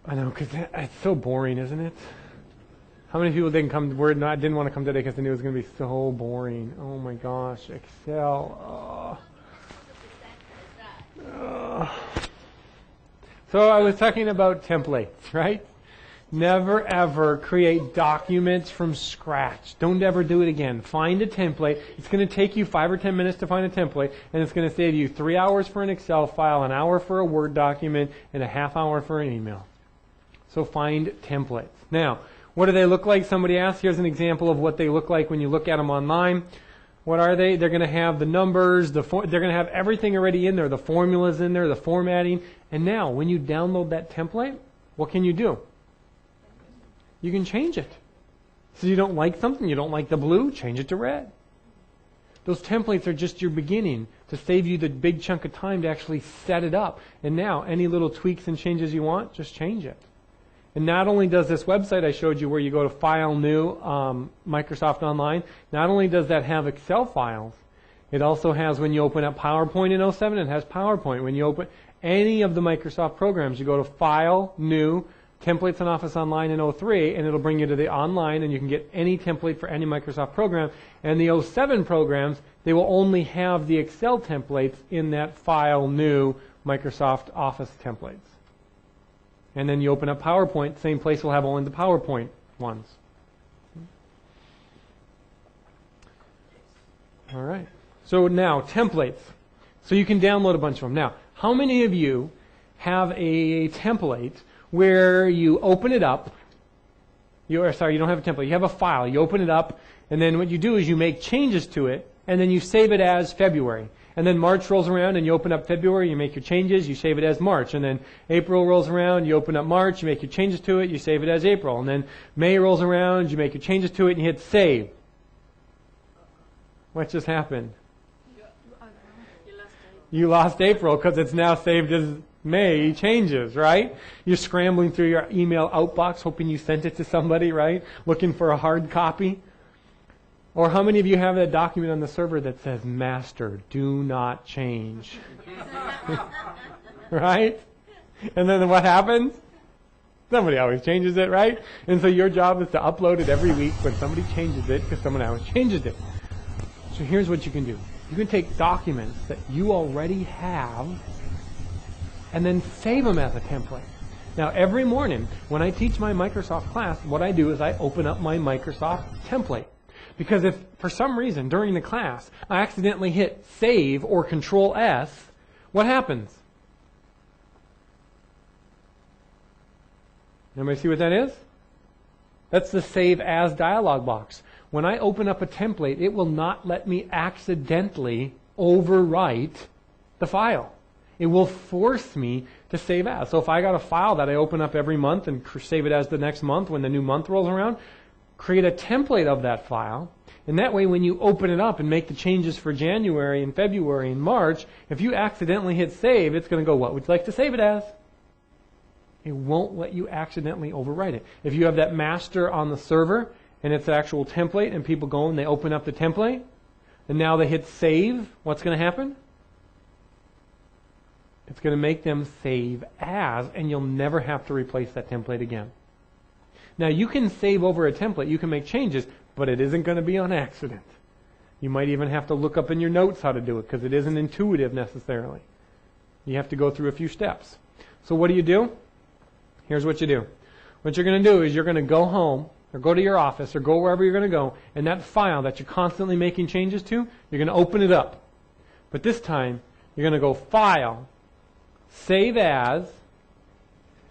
I know, because it's so boring, isn't it? How many people didn't want to come today because they knew it was going to be so boring? Oh my gosh, Excel. So I was talking about templates, right? Never ever create documents from scratch. Don't ever do it again. Find a template. It's going to take you 5 or 10 minutes to find a template, and it's going to save you 3 hours for an Excel file, an hour for a Word document, and a half hour for an email. So find templates. Now, what do they look like? Somebody asked. Here's an example of what they look like when you look at them online. What are they? They're going to have the numbers, they're going to have everything already in there, the formulas in there, the formatting. And now, when you download that template, what can you do? You can change it. So you don't like something, you don't like the blue, change it to red. Those templates are just your beginning to save you the big chunk of time to actually set it up. And now, any little tweaks and changes you want, just change it. And not only does this website I showed you where you go to File, New, Microsoft Online, not only does that have Excel files, it also has, when you open up PowerPoint in 07, it has PowerPoint. When you open any of the Microsoft programs, you go to File, New, Templates in Office Online in 03, and it'll bring you to the online, and you can get any template for any Microsoft program. And the 07 programs, they will only have the Excel templates in that File, New, Microsoft Office templates. And then you open up PowerPoint, same place will have only the PowerPoint ones. All right. So now, templates. So you can download a bunch of them. Now, how many of you have a template where you open it up? You don't have a template. You have a file. You open it up, and then what you do is you make changes to it, and then you save it as February. And then March rolls around and you open up February, you make your changes, you save it as March. And then April rolls around, you open up March, you make your changes to it, you save it as April. And then May rolls around, you make your changes to it, and you hit save. What just happened? You lost April because it's now saved as May changes, right? You're scrambling through your email outbox hoping you sent it to somebody, right? Looking for a hard copy. Or how many of you have that document on the server that says, Master, do not change? Right? And then what happens? Somebody always changes it, right? And so your job is to upload it every week when somebody changes it because someone else changes it. So here's what you can do. You can take documents that you already have and then save them as a template. Now, every morning when I teach my Microsoft class, what I do is I open up my Microsoft template. Because if, for some reason, during the class, I accidentally hit Save or Control S, what happens? Anybody see what that is? That's the Save As dialog box. When I open up a template, it will not let me accidentally overwrite the file. It will force me to save as. So if I got a file that I open up every month and save it as the next month when the new month rolls around, create a template of that file, and that way when you open it up and make the changes for January and February and March, if you accidentally hit save, it's going to go, what would you like to save it as? It won't let you accidentally overwrite it. If you have that master on the server and it's an actual template and people go and they open up the template and now they hit save, what's going to happen? It's going to make them save as, and you'll never have to replace that template again. Now, you can save over a template, you can make changes, but it isn't going to be on accident. You might even have to look up in your notes how to do it because it isn't intuitive necessarily. You have to go through a few steps. So what do? Here's what you do. What you're going to do is you're going to go home or go to your office or go wherever you're going to go, and that file that you're constantly making changes to, you're going to open it up. But this time, you're going to go File, Save As,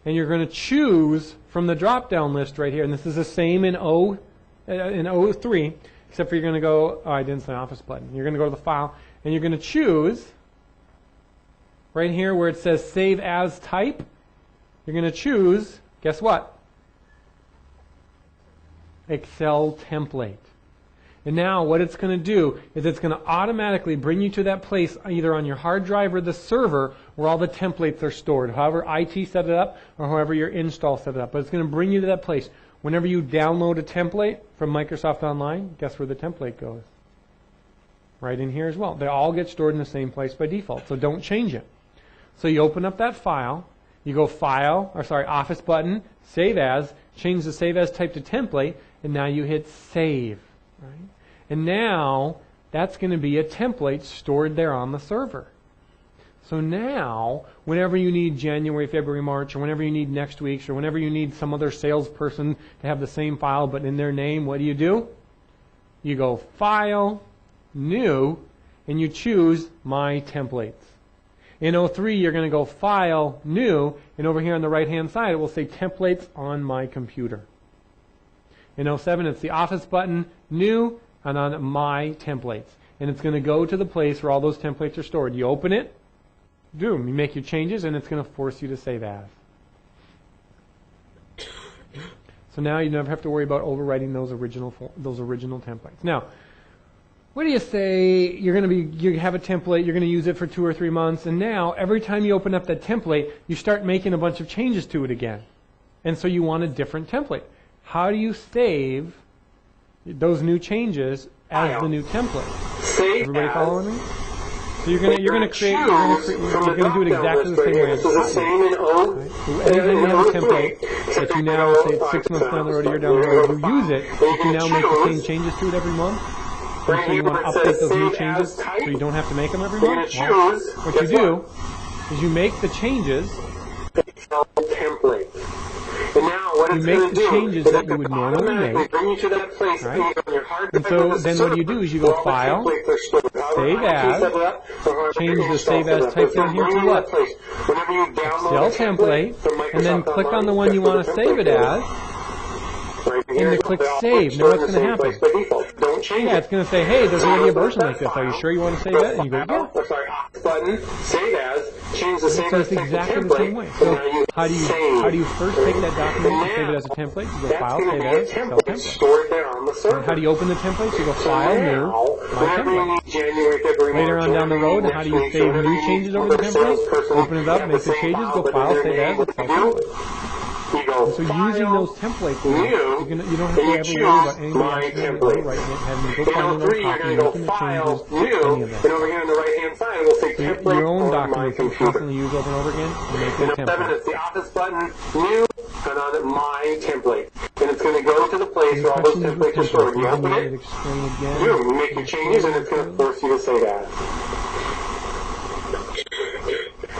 and you're going to choose from the drop-down list right here, and this is the same in 03, except for you're going to go, I didn't say Office button. You're going to go to the File, and you're going to choose right here where it says Save As Type. You're going to choose, guess what? Excel template. And now what it's going to do is it's going to automatically bring you to that place either on your hard drive or the server where all the templates are stored, however IT set it up or however your install set it up. But it's going to bring you to that place. Whenever you download a template from Microsoft Online, guess where the template goes? Right in here as well. They all get stored in the same place by default, so don't change it. So you open up that file, You go File, or sorry, Office button, Save As, change the Save As type to template, and now you hit Save. Right? And now that's going to be a template stored there on the server. So now, whenever you need January, February, March, or whenever you need next week's, or whenever you need some other salesperson to have the same file but in their name, what do? You go File, New, and you choose My Templates. In 03, you're going to go File, New, and over here on the right-hand side, it will say Templates on My Computer. In 07, it's the Office button, New, and on My Templates. And it's going to go to the place where all those templates are stored. You open it, boom, you make your changes, and it's going to force you to save as. So now you never have to worry about overwriting those original templates. Now, what do you say? You have a template, you're going to use it for 2 or 3 months, and now every time you open up that template, you start making a bunch of changes to it again. And so you want a different template. How do you save those new changes as the new template? Everybody following me? So you're going to do it exactly the same way as right? So anytime you have a template that you now say it's 6 months down the road, a year down the road, you use it, you can now make the same changes to it every month. And so you want to update those new changes so you don't have to make them every month. Well, what you do is you make the changes. You make the changes that you would normally make, right? And so then what you do is you go File, Save As, change the Save As type down here to what? Excel template, and then click on the one you want to save it as, and then click Save. Now what's going to happen? Yeah, it's going to say, hey, there's already a version like this. Are you sure you want to save that? And you go, yeah. Button, Save As, change the Save As exactly the same way. So how do you first take that document and save it as a template? You go File, Save As, Excel template. And how do you open the templates? You go File, New, My Template. Later on down the road, how do you save new changes over the template? Open it up, make the changes, go File, Save As, Excel template. So using those templates, you don't have to ever worry about anybody actually writing it, having to go find another copy, making the changes, any of that. And over here on the right-hand side, it will say template your own documents you constantly use over and over again, and make them templates. It's the Office button, New, and on My Template. And it's going to go to the place where all those templates are stored. You open it, you make your changes, and it's going to force you to say that.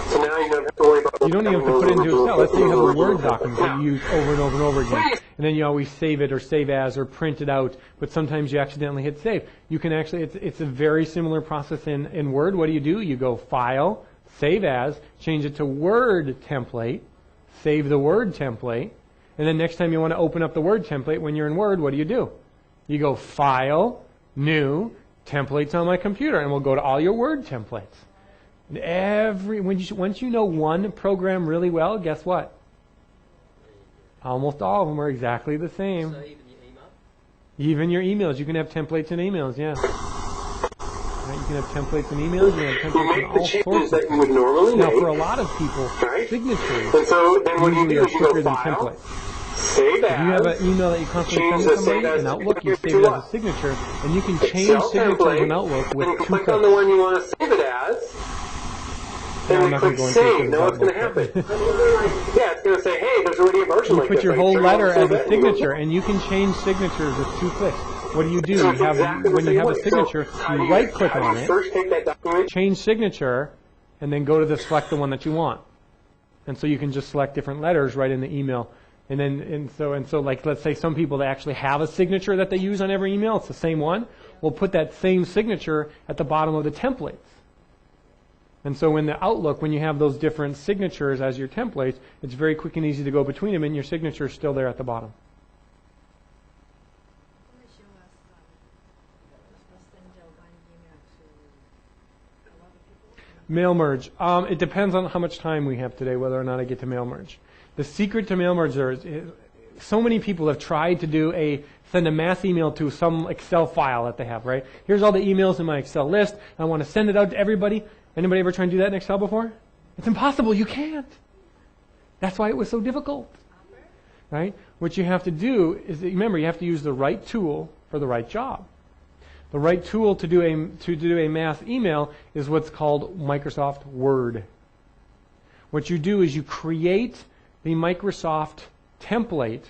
So now you don't have to worry about. You don't even have to put it into Excel. Let's say you have a Word document that you use over and over and over again, and then you always save it or save as or print it out, but sometimes you accidentally hit save. You can actually, it's a very similar process in Word. What do? You go File, Save As, change it to Word template, save the Word template, and then next time you want to open up the Word template when you're in Word, what do? You go File, New, Templates on My Computer, and we'll go to all your Word templates. Once you know one program really well, guess what? Almost all of them are exactly the same. So even your emails, you can have templates in emails, yeah. Right, you can have templates in emails, you can have templates in all sorts of things. Now, for a lot of people, signatures usually are quicker than templates. If you have an email that you constantly send to somebody in Outlook, you save it as a signature, and you can change signatures in Outlook with 2 clicks. Click on the one you want to save it as. And you click Save. Now what's going to happen? Yeah, it's going to say, hey, there's already a version like this. You put your whole letter as a signature, and you can change signatures with 2 clicks. What do? When you have a signature, you right-click on it, change signature, and then go to select the one that you want. And so you can just select different letters right in the email. And so like, let's say some people that actually have a signature that they use on every email, it's the same one. We'll put that same signature at the bottom of the templates. And so in the Outlook, when you have those different signatures as your templates, it's very quick and easy to go between them, and your signature is still there at the bottom. Mail merge. It depends on how much time we have today, whether or not I get to mail merge. The secret to mail merge is so many people have tried to send a mass email to some Excel file that they have, right? Here's all the emails in my Excel list. I want to send it out to everybody. Anybody ever try and do that in Excel before? It's impossible. You can't. That's why it was so difficult, right? What you have to do is, remember, you have to use the right tool for the right job. The right tool to do a mass email is what's called Microsoft Word. What you do is you create the Microsoft template